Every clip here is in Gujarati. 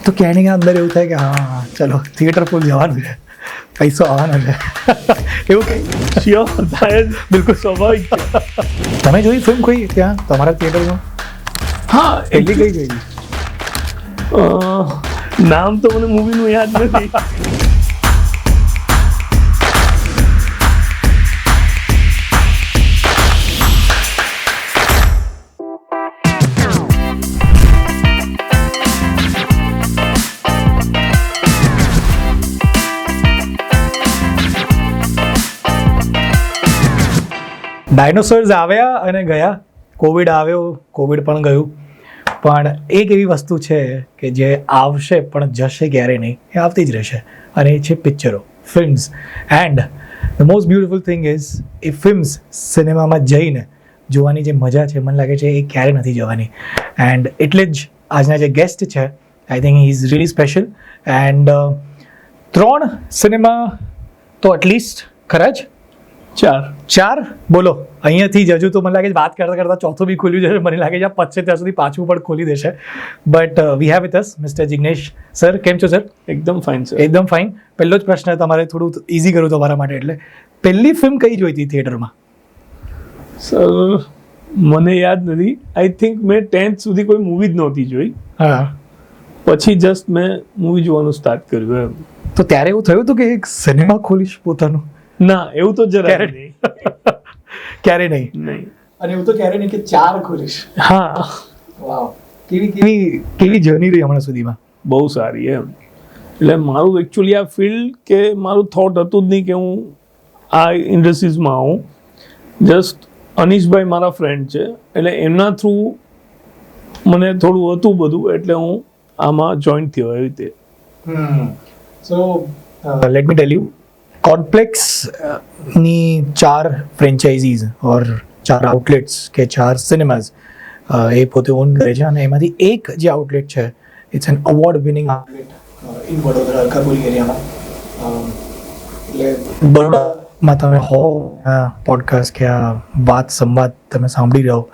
તો કહેને કે અંદર એવું થાય કે હા ચલો થિયેટર ફૂલ જવાનું છે, પૈસો આવવાનો છે એવું કંઈ? શ્યોર થાય જ, બિલકુલ સ્વાભાવિક છે. તમે જોઈ ફિલ્મ કોઈ ત્યાં તમારા થિયેટરમાં? હા, એટલી કઈ જોઈ? નામ તો મને મૂવીનું યાદ નથી. ડાયનોસોર્સ આવ્યા અને ગયા, કોવિડ આવ્યો, કોવિડ પણ ગયું, પણ એક એવી વસ્તુ છે કે જે આવશે પણ જશે ક્યારે નહીં, એ આવતી જ રહેશે, અને એ છે પિક્ચરો, films. And the most beautiful thing is A films સિનેમામાં જઈને જોવાની જે મજા છે, મને લાગે છે એ ક્યારે નથી જવાની. એન્ડ એટલે જ આજના જે ગેસ્ટ છે, I think he is really special. And 3 cinema તો એટલીસ્ટ ખરા જ, 4 બોલો અહીંયાથી જ. હજુ તો મને લાગે છે વાત કરતાં કરતાં ચોથું બી ખુલ્યું છે, મને લાગે છે પચશે ત્યાં સુધી પાછું પણ ખોલી દેશે. But we have with us mister Jignesh sir. કેમ છો સર? એકદમ ફાઇન સર. એકદમ ફાઇન. પહેલો જ પ્રશ્ન તમારે થોડું ઇઝી કરું તમારા માટે, એટલે પહેલી ફિલ્મ કઈ જોઈ હતી થિયેટરમાં? સર મને યાદ નથી. આઈ થિંક મેં 10th સુધી કોઈ મૂવી જ નહોતી જોઈ. હા, પછી જસ્ટ મેં મૂવી જોવાનું સ્ટાર્ટ કર્યું એમ. તો ત્યારે એવું થયું હતું કે એક સિનેમા ખોલીશ પોતાનું? ના, એવું તો જરા નહીં. ક્યારે નહીં. અને એવું તો ક્યારે નહીં કે 4 ખોલીશ. હા, વાવ. કેવી જર્ની રહી હમણાં સુધીમાં? બહુ સારી એમ. એટલે મારું એકચ્યુઅલી આ ફિલ્ડ કે મારું થોટ હતું જ નહીં કે હું આ ઇન્ડસ્ટ્રીઝમાં આવું. જસ્ટ અનીશભાઈ મારા ફ્રેન્ડ છે, એટલે એમના થ્રુ મને થોડું હતું બધું, એટલે હું આમાં જોઈન્ટ થયો એવી રીતે. So let me tell you, complex ની 4 ફ્રેન્ચાઇઝીઝ ઓર 4 આઉટલેટ્સ કે 4 સિનેમાઝ એ પોતે ઓન કરે છે, અને એમાંથી એક જે આઉટલેટ છે it's an award winning outlet in Vadodara, Alkapuri એરિયામાં. એટલે બરોડામાં તમે હો પોડકાસ્ટ કે આ વાત સંવાદ તમે સાંભળી રહ્યો,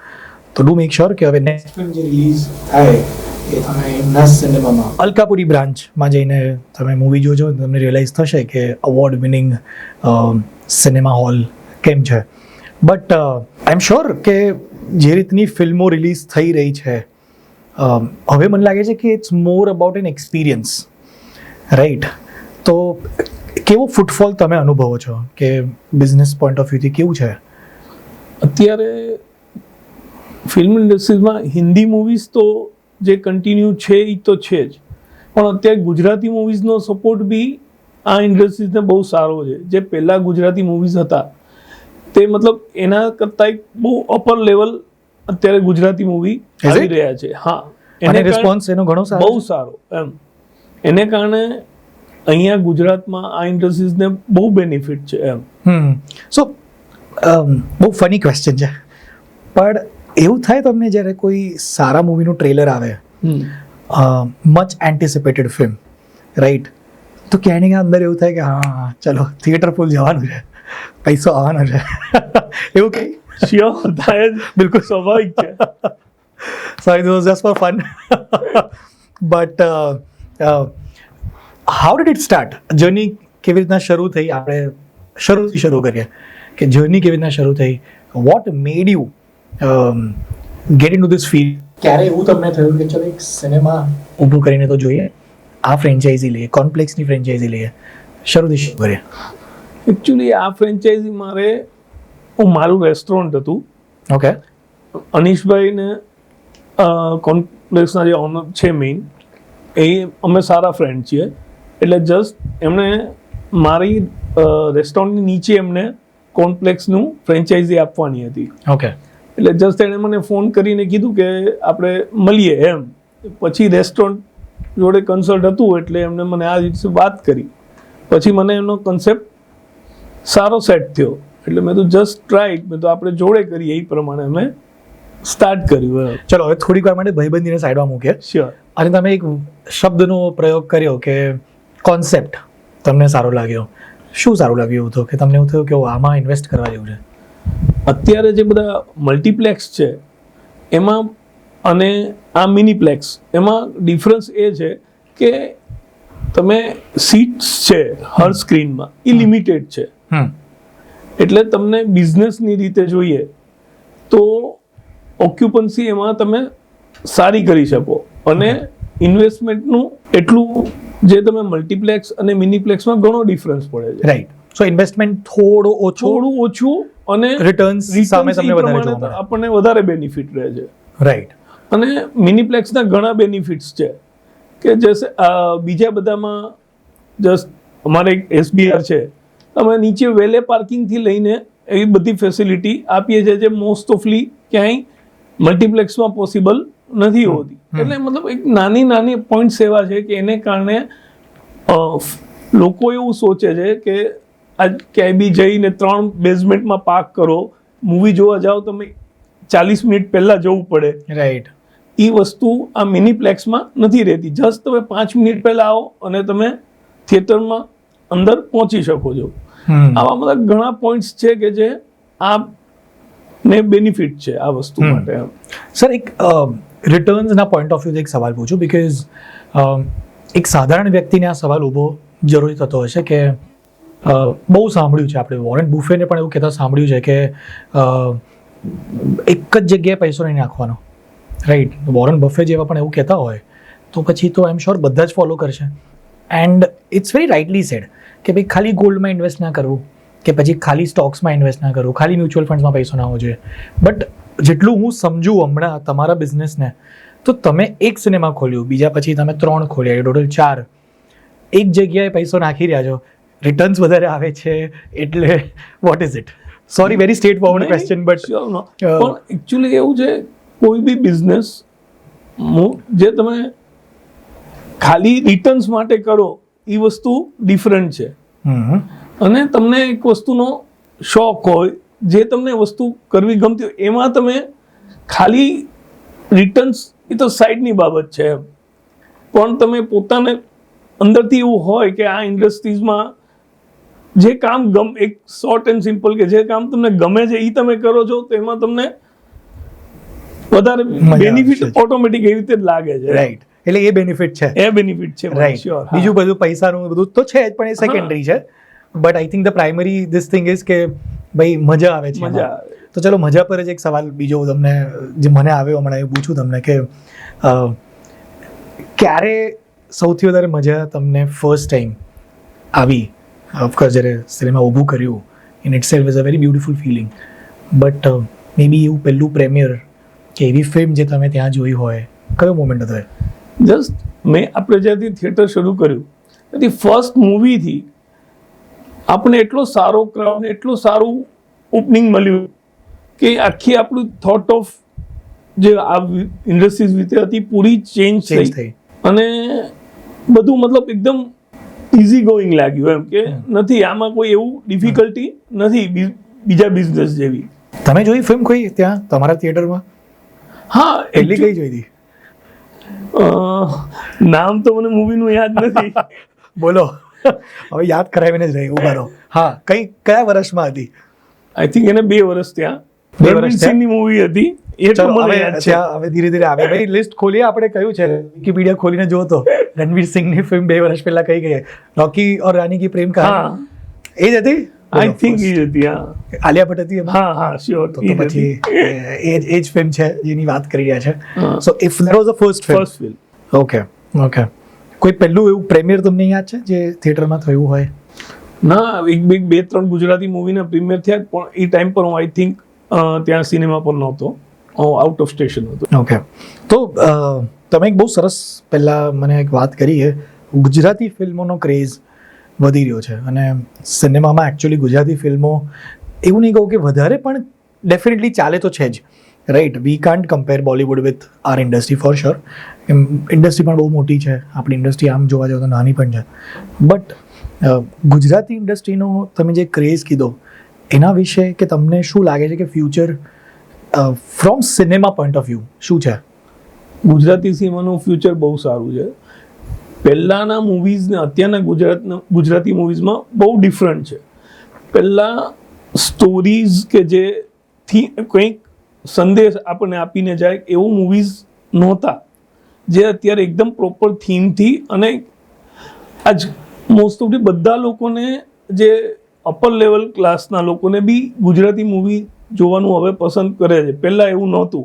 તો ડુ મેક શ્યોર કે હવે નેક્સ્ટ ફિલ્મ જે રિલીઝ થાય એ તમે એમના સિનેમામાં અલકાપુરી બ્રાન્ચમાં જઈને તમે મૂવી જોજો, તમને રિયલાઇઝ થશે કે અવોર્ડ વિનિંગ સિનેમા હોલ કેમ છે. બટ આઈ એમ શ્યોર કે જે રીતની ફિલ્મો રિલીઝ થઈ રહી છે, હવે મને લાગે છે કે it's more about an experience, right? તો કેવો ફૂટફોલ તમે અનુભવો છો, કે બિઝનેસ પોઈન્ટ ઓફ વ્યૂથી કેવું છે અત્યારે ફિલ્મ ઇન્ડસ્ટ્રીઝમાં? હિન્દી મૂવીઝ તો જે કન્ટિન્યુ છે એ તો છે જ, પણ અત્યારે ગુજરાતી મૂવીઝનો સપોર્ટ બી આ ઇન્ડસ્ટ્રીઝને બહુ સારો છે. જે પહેલાં ગુજરાતી મૂવીઝ હતા તે મતલબ એના કરતાં એક બહુ અપર લેવલ અત્યારે ગુજરાતી મૂવી આવી રહ્યા છે. હા, એને રિસ્પોન્સ એનો ઘણો સારો, બહુ સારો એમ. એને કારણે અહીંયા ગુજરાતમાં આ ઇન્ડસ્ટ્રીઝને બહુ બેનિફિટ છે એમ. સો બહુ ફની ક્વેશ્ચન છે, પણ એવું થાય તમને જ્યારે કોઈ સારા મૂવીનું ટ્રેલર આવે, મચ એન્ટિસિપેટેડ ફિલ્મ, રાઈટ? તો કહેને કે અંદર એવું થાય કે હા ચલો થિયેટર ફૂલ જવાનું છે, પૈસો આવવાનો છે એવું કંઈ? શ્યોર થાય જ, બિલકુલ સ્વાભાવિક છે. So it was just for fun. But how did it start? Journey કેવી રીતના શરૂ થઈ? આપણે શરૂથી શરૂ કરીએ કે જર્ની કેવી રીતના શરૂ થઈ. What made you get into this field? ક્યારે એવું તમને થયું કે ચલો એક સિનેમા ઊભું કરીને તો જોઈએ, આ ફ્રેન્ચાઇઝી લઈએ, કોમ્પ્લેક્સની ફ્રેન્ચાઇઝી લઈએ? શરૂથી શરૂ કરીએ. એકચ્યુઅલી આ ફ્રેન્ચાઇઝી મારું રેસ્ટોરન્ટ હતું. ઓકે. અનીશભાઈને કોમ્પ્લેક્સના જે ઓનર છે મેઇન, એ અમે સારા ફ્રેન્ડ છીએ. એટલે જસ્ટ એમણે મારી રેસ્ટોરન્ટની નીચે એમને કોમ્પ્લેક્સનું ફ્રેન્ચાઇઝી આપવાની હતી. ઓકે. એટલે જસ્ટ એણે મને ફોન કરીને કીધું કે આપણે મળીએ એમ. પછી રેસ્ટોરન્ટ જોડે કન્સલ્ટ હતું, એટલે એમણે મને આ રીતે વાત કરી. પછી મને એમનો કન્સેપ્ટ સારો સેટ થયો, એટલે મેં તો જસ્ટ ટ્રાય, મેં તો આપણે જોડે કરીએ એ પ્રમાણે અમે સ્ટાર્ટ કર્યું. ચલો હવે થોડીક વાર માટે ભાઈબંધીને સાઈડમાં મૂકીએ. શ્યોર. અને તમે એક શબ્દનો પ્રયોગ કર્યો કે કોન્સેપ્ટ તમને સારો લાગ્યો. શું સારું લાગ્યું એવું તો કે તમને એવું થયું કે આમાં ઇન્વેસ્ટ કરવા જેવું છે? અત્યારે જે બધા મલ્ટીપ્લેક્સ છે એમાં અને આ મિનીપ્લેક્સ, એમાં ડિફરન્સ એ છે કે તમે સીટ્સ છે હર સ્ક્રીનમાં એ લિમિટેડ છે, એટલે તમને બિઝનેસની રીતે જોઈએ તો ઓક્યુપન્સી એમાં તમે સારી કરી શકો, અને ઇન્વેસ્ટમેન્ટનું એટલું જે તમે મલ્ટીપ્લેક્સ અને મિનીપ્લેક્સમાં ઘણો ડિફરન્સ પડે છે. રાઈટ. સો ઇન્વેસ્ટમેન્ટ થોડું ઓછું અને રિટર્ન્સ સામે તમને વધારે જોવા મળે. આપણને વધારે બેનિફિટ રહે છે. રાઈટ. અને મિનીપ્લેક્સના ઘણા બેનિફિટ્સ છે કે જૈસે બીજા બધામાં જસ્ટ અમારે એક SBR છે, અમે નીચે વેલે પાર્કિંગથી લઈને એવી બધી ફેસિલિટી આપીએ છીએ જે મોસ્ટ ઓફલી ક્યાંય મલ્ટીપ્લેક્સમાં પોસિબલ નથી હોતી. એટલે મતલબ એક નાની નાની પોઈન્ટ્સ એવા છે કે એને કારણે લોકો એવું સોચે છે કે આ ક્યાંય બી જઈને 3 બેઝમેન્ટમાં પાર્ક કરો, મૂવી જોવા જાઓ તમે 40 મિનિટ પહેલા જવું પડે. રાઈટ. એ વસ્તુ આ મિનીપ્લેક્સમાં નથી રહેતી. જસ્ટ તમે 5 મિનિટ પહેલા આવો અને તમે થિયેટરમાં અંદર પહોંચી શકો છો. આવા મતલબ ઘણા પોઈન્ટ્સ છે કે જે આ ને બેનિફિટ છે આ વસ્તુ માટે. સર, એક રિટર્ન્સના પોઈન્ટ ઓફ વ્યૂથી એક સવાલ પૂછું, બીકોઝ એક સાધારણ વ્યક્તિને આ સવાલ ઊભો જરૂરી થતો હશે કે બહુ સાંભળ્યું છે આપણે, વોરેન બુફેને પણ એવું કહેતા સાંભળ્યું છે કે એક જ જગ્યાએ પૈસો નહીં નાખવાનો. રાઈટ. વોરેન બફે જેવા પણ એવું કહેતા હોય તો પછી તો આઈ એમ શ્યોર બધા જ ફોલો કરશે. And it's very rightly said કે ભાઈ ખાલી ગોલ્ડમાં ઇન્વેસ્ટ ના કરવું, કે પછી ખાલી સ્ટોક્સમાં ઇન્વેસ્ટ ના કરવું, ખાલી મ્યુચ્યુઅલ ફંડ્સમાં પૈસો ના હોવો જોઈએ. બટ જેટલું હું સમજું હમણાં તમારા બિઝનેસને, તો તમે એક સિનેમા ખોલ્યું, બીજા પછી તમે 3 ખોલ્યા, ટોટલ 4, એક જગ્યાએ પૈસો નાખી રહ્યા છો, રિટર્ન્સ વધારે આવે છે, એટલે what is it? Sorry, very straight forward question, but પણ એકચ્યુઅલી એવું છે, કોઈ બી બિઝનેસ જે તમે ખાલી રિટર્ન્સ માટે કરો એ વસ્તુ ડિફરન્ટ છે. અને તમને એક વસ્તુનો શોખ હોય, જે તમને વસ્તુ કરવી ગમતી હોય, એમાં તમે ખાલી રિટર્ન્સ એ તો સાઈડની બાબત છે એમ, પણ તમે પોતાને અંદરથી એવું હોય કે આ ઇન્ડસ્ટ્રીઝમાં જે કામ એક શોર્ટ એન્ડ સિમ્પલ કે જે કામ તમને ગમે છે એ તમે કરો છો, તો એમાં તમને વધારે બેનિફિટ ઓટોમેટિક એવી રીતે જ લાગે છે. રાઈટ. એટલે એ બેનિફિટ છે. એ બેનિફિટ છે. રાઈટ. બીજું બધું પૈસાનું બધું તો છે જ, પણ એ સેકન્ડરી છે. But I think the primary this thing is કે ભાઈ મજા આવે છે. મજા આવે. તો ચલો મજા પર જ એક સવાલ બીજો તમને જે મને આવ્યો હમણાં એ પૂછું તમને કે ક્યારે સૌથી વધારે મજા તમને ફર્સ્ટ ટાઈમ આવી? ઓફકોર્સ જ્યારે સિનેમા ઊભું કર્યું, in itself is a very beautiful feeling, but maybe એવું પહેલું પ્રેમિયર કે એવી ફિલ્મ જે તમે ત્યાં જોઈ હોય, કયો મોમેન્ટ હતો? જસ્ટ આપણે જ્યાંથી થિયેટર શરૂ કર્યું ત્યાંથી ફર્સ્ટ મૂવીથી આપણે એટલો સારો ક્રાઉડ, એટલું સારું ઓપનિંગ મળ્યું કે આખી આપણું થોટ ઓફ જે આ ઇન્ડસ્ટ્રીઝ વિશે હતી પૂરી ચેન્જ થઈ, અને બધું મતલબ એકદમ ઇઝી ગોઈંગ લાગ્યું એમ કે નથી આમાં કોઈ એવું ડિફિકલ્ટી નથી બીજા બિઝનેસ જેવી. તમે જોઈ ફિલ્મ કોઈ ત્યાં તમારા થિયેટરમાં? હા. એટલી કઈ જોઈ હતી? નામ તો મને મૂવીનું યાદ નથી. બોલો, હવે યાદ કરાવીને જ રહી. ઉભા રહો. હા, કયા વર્ષમાં હતી? આઈ થિંક એને 2 વર્ષ ત્યાં. 2 વર્ષ સિંહની મૂવી હતી. હવે ધીરે ધીરે આવે. ભાઈ લિસ્ટ ખોલીએ આપણે. કયું છે વિકીપીડિયા ખોલીને જો તો રણવીર સિંહની ફિલ્મ 2 વર્ષ પહેલા કઈ ગઈ? રોકી ઓર રાની કી પ્રેમ કહાની. એ જ હતી? આઈ થિંક એ જ હતી. હા, આલિયા ભટ્ટ હતી એમાં? હા હા, શ્યોર. તો પછી એ જ ફિલ્મ છે જેની વાત કરી રહ્યા છે. સો if that was the first film. Okay. કોઈ પહેલું એવું પ્રીમિયર તમને યાદ છે જે થિયેટરમાં થયું હોય? ના, 2-3 ગુજરાતી મૂવીના પ્રીમિયર થયા, પણ એ ટાઈમ પર હું આઈ થિંક ત્યાં સિનેમા પર નહોતો, આઉટ ઓફ સ્ટેશન હતો. ઓકે. તો તમે એક બહુ સરસ પહેલાં મને એક વાત કરી છે, ગુજરાતી ફિલ્મોનો ક્રેઝ વધી રહ્યો છે, અને સિનેમામાં એકચ્યુઅલી ગુજરાતી ફિલ્મો એવું નહીં કહું કે વધારે, પણ ડેફિનેટલી ચાલે તો છે જ. Right. We can't compare Bollywood with our industry for sure. Industry પણ બહુ મોટી છે, આપણી ઇન્ડસ્ટ્રી આમ જોવા જાવ તો નાની પણ છે. બટ ગુજરાતી ઇન્ડસ્ટ્રીનો તમે જે ક્રેઝ કીધો એના વિશે કે તમને શું લાગે છે કે future from cinema point of view શું છે? ગુજરાતી સિનેમાનું ફ્યુચર બહુ સારું છે. પહેલાંના મૂવીઝ ને અત્યારના ગુજરાતી મૂવીઝમાં બહુ ડિફરન્ટ છે. પહેલાં સ્ટોરીઝ કે જેથી કંઈક સંદેશ આપણને આપીને જાય એવું મૂવીઝ નહોતા. જે અત્યારે એકદમ પ્રોપર થીમથી અને આજ મોસ્ટ ઓફ બધા લોકોને જે અપર લેવલ ક્લાસના લોકોને બી ગુજરાતી મૂવી જોવાનું હવે પસંદ કરે છે. પહેલા એવું નહોતું.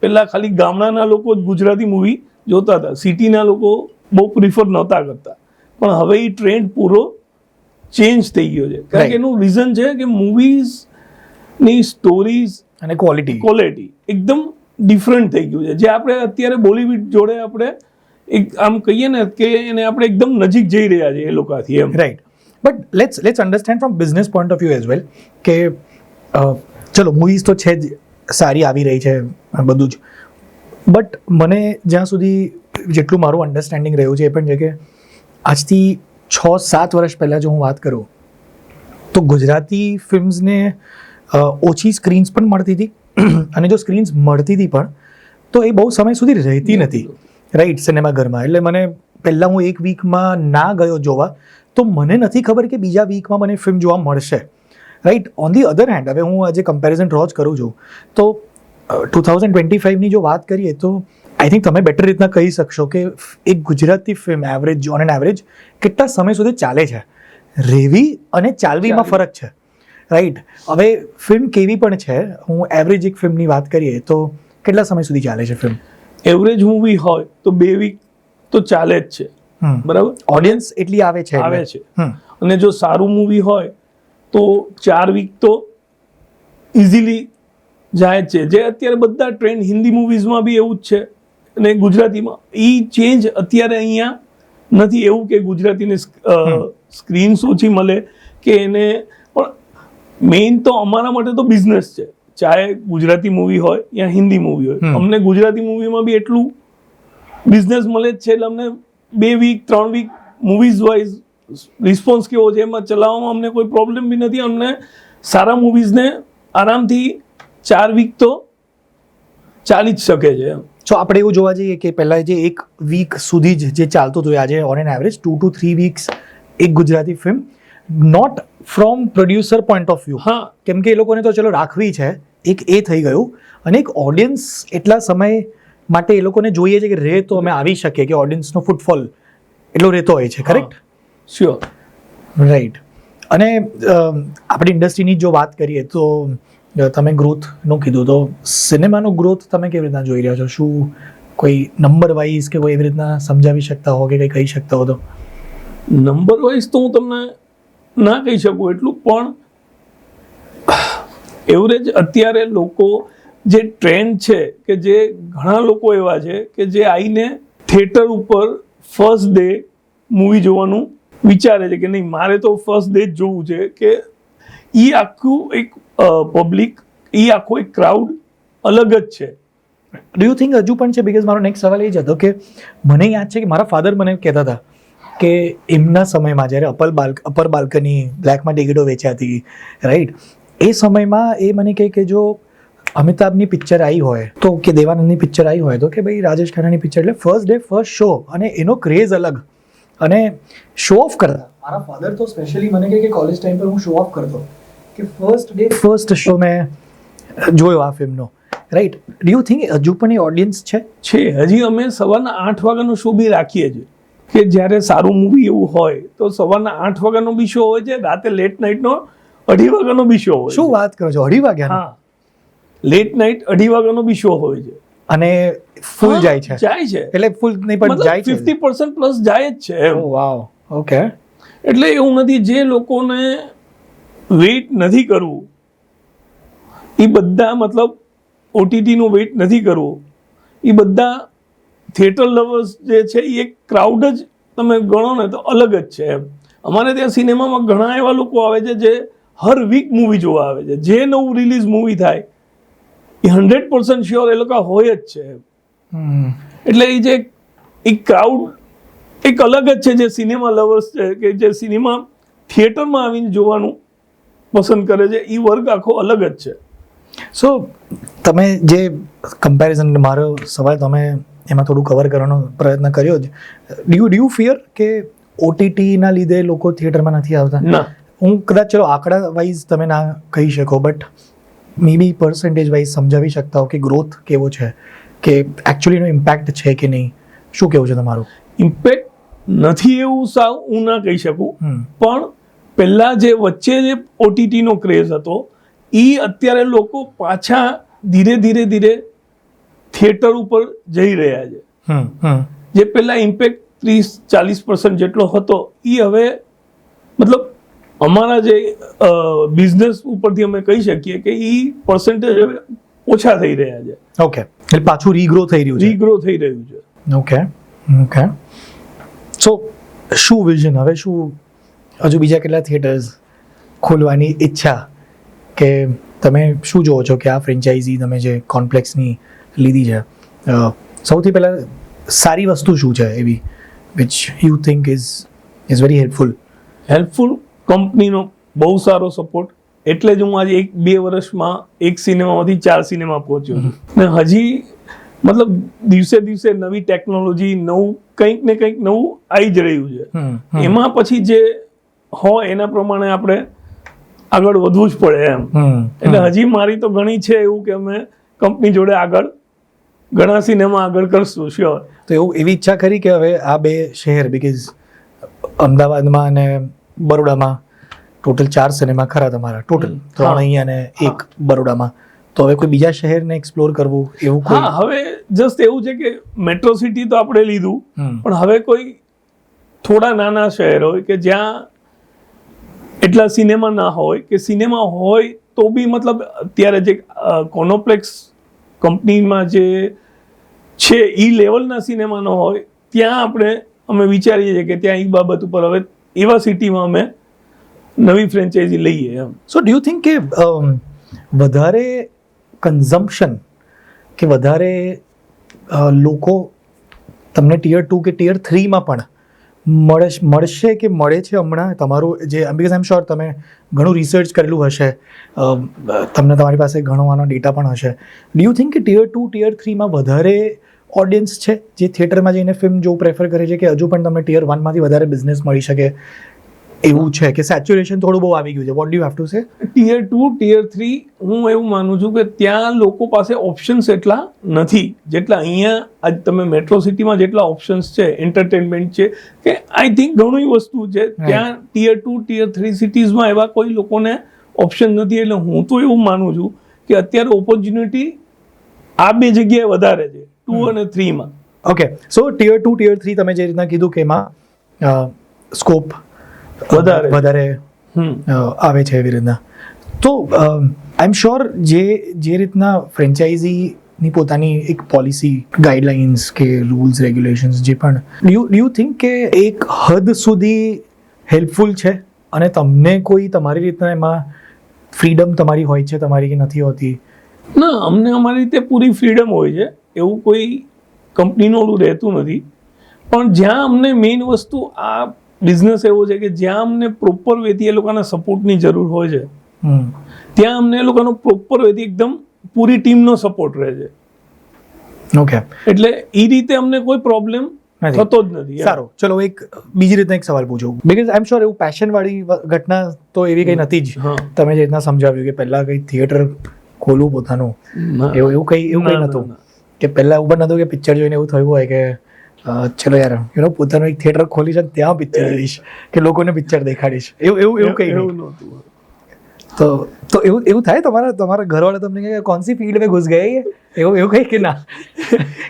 પહેલા ખાલી ગામડાના લોકો જ ગુજરાતી મૂવી જોતા હતા, સિટીના લોકો બહુ પ્રિફર નહોતા કરતા. પણ હવે એ ટ્રેન્ડ પૂરો ચેન્જ થઈ ગયો છે. કારણ કે એનું રીઝન છે કે મૂવીઝની સ્ટોરીઝ અને ક્વોલિટી એકદમ ડિફરન્ટ થઈ ગયું છે. જે આપણે અત્યારે બોલિવૂડ જોડે આપણે એક આમ કહીએ ને કે એને આપણે એકદમ નજીક જઈ રહ્યા છે એ લોકોથી એમ. Right, but let's understand from business point of view as well કે ચલો મૂવીઝ તો છે જ, સારી આવી રહી છે બધું જ, બટ મને જ્યાં સુધી જેટલું મારું અન્ડરસ્ટેન્ડિંગ રહ્યું છે એ પણ છે કે આજથી 6-7 વર્ષ પહેલાં જો હું વાત કરું તો ગુજરાતી ફિલ્મ્સને ઓછી સ્ક્રીન્સ પણ મળતી હતી અને જો સ્ક્રીન્સ મળતી હતી પણ તો એ બહુ સમય સુધી રહેતી નથી, રાઈટ, સિનેમાઘરમાં. એટલે મને પહેલાં હું એક વીકમાં ના ગયો જોવા તો મને નથી ખબર કે બીજા વીકમાં મને ફિલ્મ જોવા મળશે, right. On the other hand હવે હું આજે કમ્પેરિઝન ડ્રો જ કરું છું તો 2025ની જો વાત કરીએ તો આઈ થિંક તમે બેટર રીતના કહી શકશો કે એક Gujarati film average on an average કેટલા સમય સુધી ચાલે છે. રેવી અને ચાલવીમાં ફરક છે, રાઈટ. હવે ફિલ્મ કેવી પણ છે, હું એવરેજ એક ફિલ્મની વાત કરીએ તો કેટલા સમય સુધી ચાલે છે ફિલ્મ? એવરેજ મૂવી હોય તો 2 વીક તો ચાલે જ છે, બરાબર. ઓડિયન્સ એટલી આવે છે અને જો સારું મૂવી હોય તો 4 વીક તો ઇઝીલી જાય જ છે. જે અત્યારે બધા ટ્રેન્ડ હિન્દી મૂવીઝમાં બી એવું જ છે અને ગુજરાતીમાં એ ચેન્જ અત્યારે અહીંયા નથી. એવું કે ગુજરાતીને સ્ક્રીન્સ ઓછી મળે કે એને, પણ મેઇન તો અમારા માટે તો બિઝનેસ છે, ચાહે ગુજરાતી મૂવી હોય યા હિન્દી મૂવી હોય. અમને ગુજરાતી મૂવીમાં બી એટલું બિઝનેસ મળે જ છે એટલે અમને 2 week 3 week movies wise response કેવો છે એમાં ચલાવવામાં અમને કોઈ પ્રોબ્લેમ બી નથી. અમને સારા મૂવીઝને આરામથી 4 વીક તો ચાલી જ શકે છે એમ. સો આપણે એવું જોવા જઈએ કે પહેલાં જે એક વીક સુધી જ જે ચાલતું હતું આજે on an average 2 to 3 weeks એક Gujarati film, not from producer point of view. હા, કેમ કે એ લોકોને તો ચલો રાખવી છે, એક એ થઈ ગયું, અને એક ઓડિયન્સ એટલા સમય માટે એ લોકોને જોઈએ છે કે રહે તો અમે આવી શકીએ, કે ઓડિયન્સનો ફૂટફોલ એટલો રહેતો હોય છે, કરેક્ટ? Sure, right. અને આપણી ઇન્ડસ્ટ્રીની જો વાત કરીએ તો તમે ગ્રોથનું કીધું, તો સિનેમાનો ગ્રોથ તમે કેવી રીતના જોઈ રહ્યા છો? શું કોઈ નંબર વાઇઝ કે કોઈ એવી રીતના સમજાવી શકતા હો કે કંઈ કહી શકતા હો? તો નંબર વાઇઝ તો હું તમને ના કહી શકું એટલું, પણ એવરેજ અત્યારે લોકો જે ટ્રેન્ડ છે કે જે ઘણા લોકો એવા છે કે જે આવીને થિયેટર ઉપર ફર્સ્ટ ડે મૂવી જોવાનું વિચારે છે કે નહીં મારે તો ફર્સ્ટ ડે જ જોવું છે, કે એ આખું એક પબ્લિક, એ આખો એક ક્રાઉડ અલગ જ છે. ડુ યુ થિંક હજુ પણ છે? બિકોઝ મારો નેક્સ્ટ સવાલ એ જ હતો કે મને યાદ છે કે મારા ફાધર મને કહેતા હતા કે એમના સમયમાં જ્યારે અપર બાલ્કની બ્લેકમાં ટિકિટો વેચાતી, રાઈટ, એ સમયમાં એ મને કહે કે જો અમિતાભની પિક્ચર આવી હોય તો, કે દેવાનંદની પિક્ચર આવી હોય તો, કે ભાઈ રાજેશ ખન્નાની પિક્ચર એટલે ફર્સ્ટ ડે ફર્સ્ટ શો, અને એનો ક્રેઝ અલગ, અને શો ઓફ કરતા. મારા ફાધર તો સ્પેશિયલી મને કહે કે કોલેજ ટાઈમ પર હું શો ઓફ કરતો કે ફર્સ્ટ ડે ફર્સ્ટ શો મેં જોયો આ ફિલ્મનો, રાઈટ. ડુ યુ થિંક હજુ પણ એ ઓડિયન્સ છે? હજી અમે સવારના 8 વાગ્યાનો શો બી રાખીએ છીએ, કે જ્યારે સારું મૂવી એવું હોય તો સવારના 8 વાગ્યાનો બી શો હોય છે, રાતે લેટ નાઇટનો 2:30 વાગ્યાનો બી શો હોય. શું વાત કરો છો? 2:30 વાગ્યાનો? હા, લેટ નાઇટ 2:30 વાગ્યાનો બી શો હોય છે. અને ફૂલ જાય છે? જાય છે, એટલે ફૂલ નહીં પણ જાય છે, 50% પ્લસ જાય જ છે એમ. વાવ, ઓકે. એટલે એવું નથી, જે લોકોને વેઇટ નથી કરવું એ બધા, મતલબ ઓટીટીનું વેઇટ નથી કરવું એ બધા થિયેટર લવર્સ જે છે એ એક ક્રાઉડ જ તમે ગણો ને તો અલગ જ છે એમ. અમારે ત્યાં સિનેમામાં ઘણા એવા લોકો આવે છે જે હર વીક મૂવી જોવા આવે છે. જે નવું રિલીઝ મૂવી થાય એ 100% શ્યોર એ લોકો હોય જ છે. એટલે એ જે એક ક્રાઉડ એક અલગ જ છે, જે સિનેમા લવર્સ છે, કે જે સિનેમા થિયેટરમાં આવીને જોવાનું પસંદ કરે છે, એ વર્ગ આખો અલગ જ છે. સો તમે જે કમ્પેરિઝન, મારો સવાલ તમે એમાં થોડું કવર કરવાનો પ્રયત્ન કર્યો જ. ડુ યુ ફિયર કે ઓટીટીના લીધે લોકો થિયેટરમાં નથી આવતા? ના, હું કદાચ ચલો આંકડા વાઇઝ તમે ના કહી શકો, but maybe percentage wise સમજાવી શકતા હો કે ગ્રોથ કેવો છે, કે એકચ્યુઅલીનો ઇમ્પેક્ટ છે કે નહીં, શું કહેવું છે તમારું? ઇમ્પેક્ટ નથી એવું સાવ હું ના કહી શકું, પણ પહેલા જે વચ્ચે જે ઓટીટીનો ક્રેઝ હતો એ અત્યારે લોકો પાછા ધીરે ધીરે થિયેટર ઉપર જઈ રહ્યા છે. જે પહેલા ઇમ્પેક્ટ 30-40% જેટલો હતો એ હવે મતલબ અમારા જે બિઝનેસ ઉપરથી અમે કહી શકીએ કે એ પર્સન્ટેજ હવે ઓછા થઈ રહ્યા છે. ઓકે, એટલે પાછું રીગ્રો થઈ રહ્યું છે. રીગ્રો થઈ રહ્યું છે. ઓકે. સો શું વિઝન હવે, શું હજુ બીજા કેટલા થિયેટર્સ ખોલવાની ઈચ્છા, કે તમે શું જોવો છો કે આ ફ્રેન્ચાઇઝી તમે જે કોમ્પ્લેક્સની લીધી છે, સૌથી પહેલાં સારી વસ્તુ શું છે એવી which you think is very helpful? કંપનીનો બહુ સારો સપોર્ટ, એટલે જ હું આજે 1-2 વર્ષમાં એક સિનેમામાંથી 4 સિનેમા પહોંચ્યો છું. ને હજી મતલબ દિવસે દિવસે નવી ટેકનોલોજી, નવું કંઈક ને કંઈક નવું આવી જ રહ્યું છે. એમાં પછી જે હોય એના પ્રમાણે આપણે આગળ વધવું જ પડે એમ. એટલે હજી મારી તો ઘણી છે એવું કે અમે કંપની જોડે આગળ ઘણા સિનેમા આગળ કરશું, શ્યોર. તો એવી ઈચ્છા કરી કે હવે આ 2 શહેર, બીકોઝ અમદાવાદમાં અને બરોડામાં ટોટલ 4 સિનેમા ખરા તમારા, ટોટલ 3 અહીંયા અને 1 બરોડામાં, તો હવે કોઈ બીજા શહેરને એક્સપ્લોર કરવું એવું કોઈ? હા, હવે જસ્ટ એવું છે કે મેટ્રો સિટી તો આપણે લીધું, પણ હવે કોઈ થોડા નાના શહેર હોય કે જ્યાં એટલા સિનેમા ના હોય, કે સિનેમા હોય તો બી મતલબ અત્યારે જે કોનોપ્લેક્સ કંપનીમાં જે છે એ લેવલના સિનેમા ન હોય, ત્યાં અમે વિચારીએ છીએ કે ત્યાં એ બાબત ઉપર હવે એવા સિટીમાં અમે નવી ફ્રેન્ચાઇઝી લઈએ એમ. સો ડુ યુ થિંક કે વધારે કન્ઝમ્પશન કે વધારે લોકો તમને ટિયર 2 કે ટિયર 3માં પણ મળશે કે મળે છે હમણાં? તમારું જે, બીકોઝ આઈ એમ શ્યોર તમે ઘણું રિસર્ચ કરેલું હશે, તમને તમારી પાસે ઘણો આનો ડેટા પણ હશે. ડુ યુ થિંક કે ટિયર 2 ટિયર 3માં વધારે ઓડિયન્સ છે જે થિયેટરમાં જઈને ફિલ્મ જોવું પ્રેફર કરે છે, કે હજુ પણ તમને ટિયર 1માંથી વધારે બિઝનેસ મળી શકે એવું છે, કે સેચ્યુરેશન થોડું બહુ આવી ગયું છે? What do you have to say? Tier 2 tier 3 હું એવું માનું છું કે ત્યાં લોકો પાસે ઓપ્શન્સ એટલા નથી જેટલા અહીંયા. આજ તમે મેટ્રો સિટીમાં જેટલા ઓપ્શન્સ છે, એન્ટરટેનમેન્ટ છે, કે આઈ થિંક ઘણી વસ્તુ છે ત્યાં ટિયર 2 ટિયર 3 સિટીઝમાં એવા કોઈ લોકોને ઓપ્શન નથી. એટલે હું તો એવું માનું છું કે અત્યારે ઓપોર્ચ્યુનિટી આ 2 જગ્યાએ વધારે છે, 2 અને 3માં. ઓકે, સો ટિયર 2 ટિયર 3 તમે જે રીતના કીધું કે એમાં સ્કોપ વધારે આવે છે એવી રીતના, તો આઈ એમ શ્યોર જે રીતના ફ્રેન્ચાઇઝીની પોતાની એક પોલિસી, ગાઈડલાઇન્સ કે રૂલ્સ રેગ્યુલેશન્સ જે પણ, ડુ યુ થિંક કે એક હદ સુધી હેલ્પફુલ છે અને તમને કોઈ તમારી રીતના એમાં ફ્રીડમ તમારી હોય છે તમારી, કે નથી હોતી? ના, અમને અમારી રીતે પૂરી ફ્રીડમ હોય છે, એવું કોઈ કંપનીનું ઓલું રહેતું નથી. પણ જ્યાં અમને મેઇન વસ્તુ આ બિઝનેસ એવો છે કે જ્યાં અમને પ્રોપર વેથી એ લોકોના સપોર્ટની જરૂર હોય છે, ત્યાં અમને એ લોકોનો પ્રોપર વેથી એકદમ પૂરી ટીમનો સપોર્ટ રહે છે. ઓકે, એટલે એ રીતે અમને કોઈ પ્રોબ્લેમ થતો જ નથી. સારું, ચલો એક બીજી રીતના એક સવાલ પૂછું, બીકોઝ આઈ એમ શ્યોર એવું પેશન વાળી ઘટના તો એવી કઈ નથી જ. તમે જે રીતના સમજાવ્યું કે પહેલા કઈ થિયેટર ખોલવું પોતાનું, એવું કઈ નતું, કે પહેલા એવું પણ નતું કે પિક્ચર જોઈને એવું થયું હોય કે ચલો યાર પોતાનું એક થિયેટર ખોલી છે ત્યાં પિક્ચર જોઈશ કે લોકોને પિક્ચર દેખાડીશ, એવું કઈ નહોતું. તો એવું થાય તમારા ઘરવાળા તમને કહે કોણ સી ફીલ્ડ में घुस गए, એવું કઈ કે ના,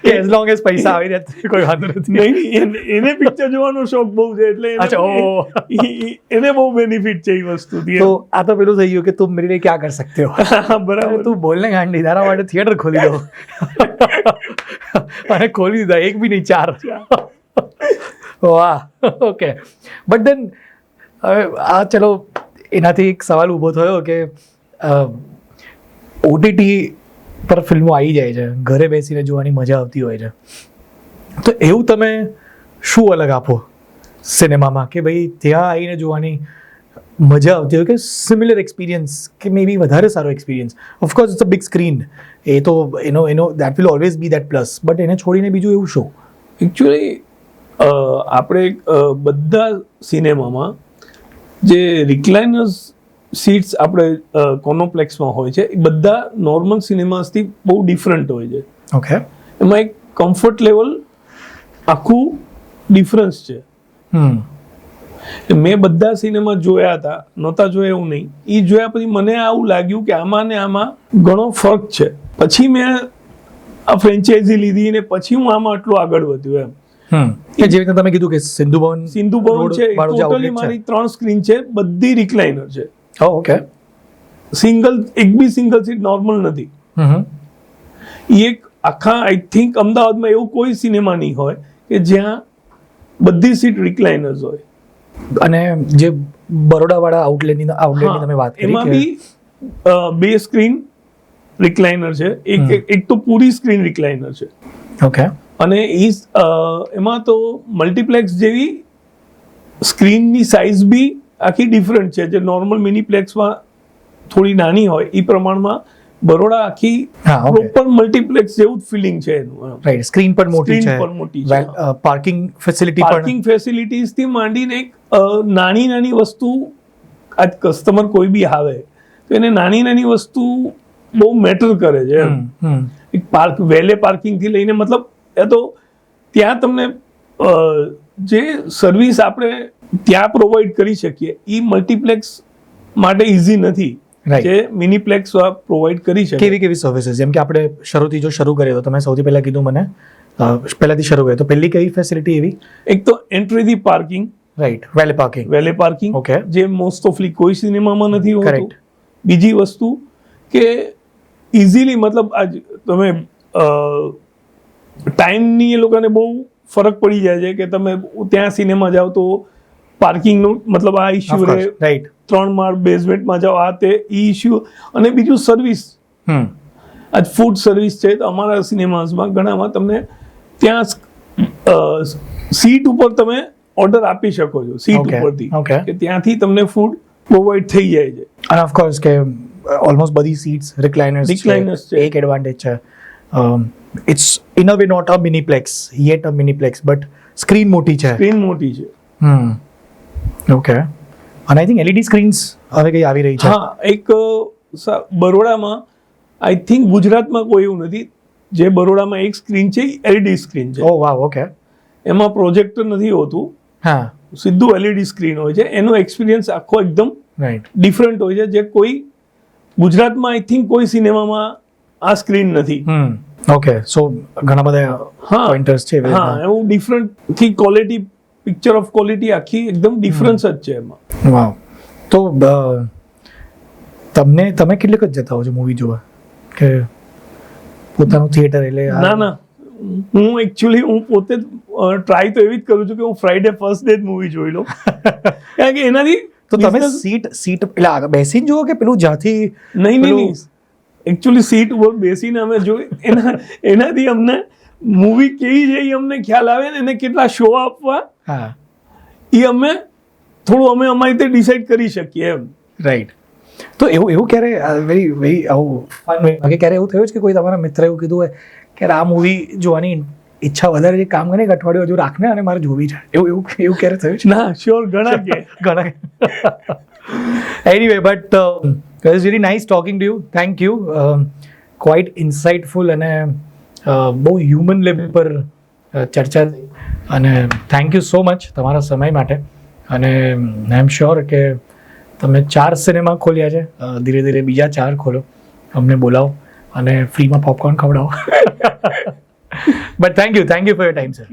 કે એઝ લોંગ એઝ પૈસા આવી રહ્યા કોઈ વાંધો નથી? નહીં, એને પિક્ચર જોવાનો શોખ બહુ છે, એટલે એને બહુ બેનિફિટ છે એ વસ્તુથી. તો આ તો પેલું થઈ ગયું કે તું મેરે लिए क्या कर सकते हो, બરાબર, તું બોલને ગાંડી, તારા માટે થિયેટર ખોલી દો. અને ખોલી દીધા, 1 બી નહીં 4. વાહ, ઓકે. બટ દેન હવે આ ચલો એનાથી એક સવાલ ઊભો થયો કે ઓટીટી પર ફિલ્મો આવી જાય છે, ઘરે બેસીને જોવાની મજા આવતી હોય છે, તો એવું તમે શું અલગ આપો સિનેમામાં કે ભાઈ ત્યાં આવીને જોવાની મજા આવતી હોય, કે સિમિલર એક્સપિરિયન્સ, કે મે બી વધારે સારો experience? Of course it's a big screen, એ તો એનો that will always be that plus, but એને છોડીને બીજું એવું શું? એકચ્યુઅલી આપણે બધા સિનેમામાં જે રિક્લાઇનર્સ સીટ્સ આપણે કોનોપ્લેક્સમાં હોય છે એ બધા નોર્મલ સિનેમાસથી બહુ ડિફરન્ટ હોય છે. ઓકે, એમાં એક કમ્ફર્ટ લેવલ આખું ડિફરન્સ છે. મેં બધા સિનેમા જોયા હતા, નહોતા જોયા એવું નહીં. એ જોયા પછી મને આવું લાગ્યું કે આમાં ને આમાં ઘણો ફરક છે. પછી મેં આ ફ્રેન્ચાઇઝી લીધી ને પછી હું આમાં આટલું આગળ વધ્યો એમ. જે રીતે તમે કીધું કે સિંધુ ભવન છે, ટોટલી મારી 3 સ્ક્રીન છે, બધી રિક્લાઇનર છે. ઓકે. એક બી સિંગલ સીટ નોર્મલ નથી. એક આખા આઈ થિંક અમદાવાદમાં એવું કોઈ સિનેમા નહીં હોય કે જ્યાં બધી સીટ રિક્લાઇનર્સ હોય. અને જે બરોડા વાળા આઉટલેટની તમે વાત કરી, એમાં બી 2 સ્ક્રીન રિક્લાઇનર છે, એક તો પૂરી સ્ક્રીન રિક્લાઇનર છે. ઓકે. અને એમાં તો મલ્ટીપ્લેક્સ જેવી સ્ક્રીનની સાઇઝ બી આખી ડિફરન્ટ છે. જે નોર્મલ મિનીપ્લેક્સમાં થોડી નાની હોય એ પ્રમાણમાં બરોડા આખી પ્રોપર મલ્ટીપ્લેક્સ જેવું જ ફિલિંગ છે એનું. રાઈટ. સ્ક્રીન પણ મોટી છે, પાર્કિંગ ફેસિલિટીઝ થી માંડીને એક નાની વસ્તુ, આજ કસ્ટમર કોઈ બી આવે તો એને નાની વસ્તુ બહુ મેટર કરે છે. એક વેલે પાર્કિંગ થી લઈને, મતલબ એ તો ત્યાં તમને જે સર્વિસ આપણે ત્યાં પ્રોવાઈડ કરી શકીએ એ મલ્ટીપ્લેક્સ માટે ઇઝી નથી, જે મિનીપ્લેક્સ પ્રોવાઈડ કરી શકે. કેવી સર્વિસીસ? જેમ કે આપણે શરૂ કરીએ તો તમે સૌથી પહેલા કીધું મને, પહેલાથી શરૂ કરીએ તો પહેલી કઈ ફેસિલિટી એવી? એક તો એન્ટ્રીથી પાર્કિંગ. રાઈટ. વેલે પાર્કિંગ. ઓકે. જે મોસ્ટ ઓફલી કોઈ સિનેમામાં નથી હોતું. બીજી વસ્તુ કે ઇઝીલી, મતલબ આજ તમે ટાઈમની એ લોકોને બહુ ફરક પડી જાય છે કે તમે ત્યાં સિનેમા જાઓ તો પાર્કિંગનું, મતલબ આ ઇશ્યુ રહે. રાઈટ. 3 માળ બેઝમેન્ટમાં જાઓ, આ તે ઇશ્યુ. અને બીજું સર્વિસ, આજ ફૂડ સર્વિસ છે તો અમારા સિનેમાસમાં ઘણામાં તમને ત્યાં સીટ ઉપર તમે ઓર્ડર આપી શકો છો, સીટ ઉપરથી, કે ત્યાંથી તમને ફૂડ પ્રોવાઈડ થઈ જાય છે. અને ઓફકોર્સ કે ઓલમોસ્ટ બધી સીટ્સ રિક્લાઇનર્સ છે. એક એડવાન્ટેજ છે, it's in a way not a miniplex, yet a miniplex, but screen મોટી છે. ઓકે. અને આઈ થિંક એલઈડી સ્ક્રીન્સ હવે કઈ આવી રહી છે. હા, એક બરોડામાં, આઈ થિંક ગુજરાતમાં કોઈ એવું નથી. જે બરોડામાં એક સ્ક્રીન છે એલઈડી સ્ક્રીન છે. ઓ વાવ. ઓકે. એમાં પ્રોજેક્ટર નથી હોતું. હા, સીધું એલઈડી સ્ક્રીન હોય છે. એનો એક્સપિરિયન્સ આખો એકદમ ડિફરન્ટ હોય છે, જે કોઈ ગુજરાતમાં આઈ થિંક કોઈ સિનેમામાં આ સ્ક્રીન નથી. ઓકે. સો ઘણા બધા પોઈન્ટર્સ છે. હા, એવું ડિફરન્ટ થી ક્વોલિટી, પિક્ચર ઓફ ક્વોલિટી આખી એકદમ ડિફરન્સ જ છે એમાં. વાવ. તો તમે કેટલેક જ જતા હો છો મૂવી જોવા, કે પોતાનું થિયેટર? એટલે ના, હું એકચ્યુઅલી હું પોતે ટ્રાય તો એવી જ કરું છું કે હું ફ્રાઈડે ફર્સ્ટ ડે જ મૂવી જોઈ લઉં. કારણ કે એનાથી તો તમે સીટ એટલે આગળ બેસીને જુઓ કે પેલું જ્યાંથી? નહીં, એકચ્યુઅલી સીટ ઉપર બેસીને અમે જોઈ, એનાથી અમને મૂવી કેવી છે એ અમને ખ્યાલ આવે ને, એને કેટલા શો આપવા એ અમે અમારી રીતે ડિસાઈડ કરી શકીએ એમ. રાઈટ. તો એવું ક્યારે વેરી આવું ક્યારે એવું થયું છે કે કોઈ તમારા મિત્ર એવું કીધું હોય કે આ મૂવી જોવાની ઈચ્છા વધારે છે, કામ કરે, અઠવાડિયું હજુ રાખને અને મારે જોવી છે, એવું ક્યારે થયું છે? ના, શ્યોર, ઘણા. Anyway, but it was very nice talking to you. Thank you. Quite insightful અને બહુ હ્યુમન લેવલ પર ચર્ચા થઈ. અને થેન્ક યુ સો મચ તમારા સમય માટે. અને આઈ એમ શ્યોર કે તમે 4 સિનેમા ખોલ્યા છે, ધીરે ધીરે બીજા 4 ખોલો, અમને બોલાવો અને ફ્રીમાં પોપકોર્ન ખવડાવો. But thank you for your time, sir.